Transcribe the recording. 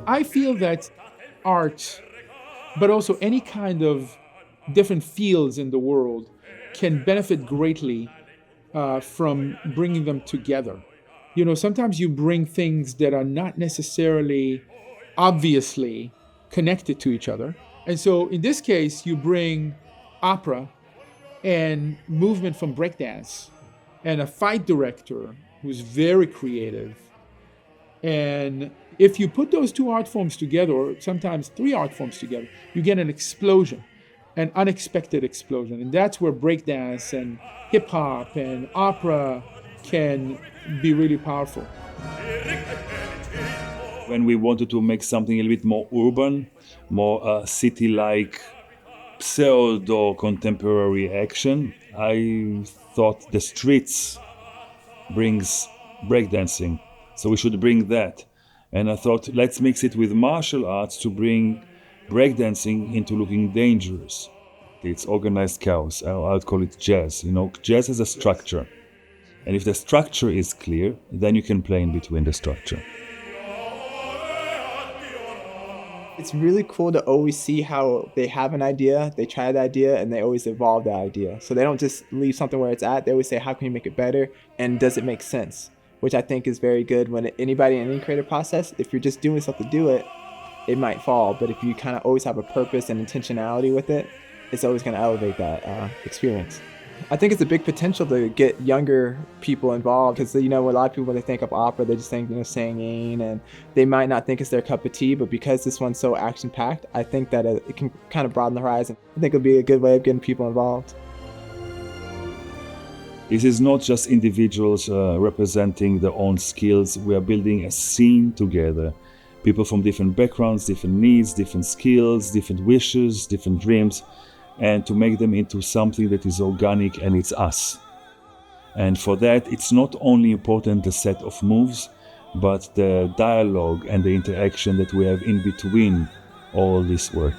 I feel that art, but also any kind of different fields in the world, can benefit greatly from bringing them together. Sometimes you bring things that are not necessarily obviously connected to each other. And so in this case, you bring opera and movement from breakdance and a fight director who's very creative. And if you put those two art forms together, or sometimes three art forms together, you get an explosion, an unexpected explosion. And that's where breakdance and hip hop and opera can be really powerful. When we wanted to make something a little bit more urban, more city-like, pseudo contemporary action, I thought the streets brings breakdancing, so we should bring that. And I thought, let's mix it with martial arts to bring breakdancing into looking dangerous. It's organized chaos. I'd call it jazz. Jazz has a structure. And if the structure is clear, then you can play in between the structure. It's really cool to always see how they have an idea, they try the idea, and they always evolve the idea. So they don't just leave something where it's at. They always say, how can you make it better? And does it make sense? Which I think is very good when anybody in any creative process, if you're just doing something to do it, it might fall. But if you kind of always have a purpose and intentionality with it, it's always going to elevate that experience. I think it's a big potential to get younger people involved because, a lot of people, when they think of opera, they just think, singing, and they might not think it's their cup of tea. But because this one's so action-packed, I think that it can kind of broaden the horizon. I think it'll be a good way of getting people involved. This is not just individuals representing their own skills. We are building a scene together. People from different backgrounds, different needs, different skills, different wishes, different dreams, and to make them into something that is organic and it's us. And for that, it's not only important the set of moves, but the dialogue and the interaction that we have in between all this work.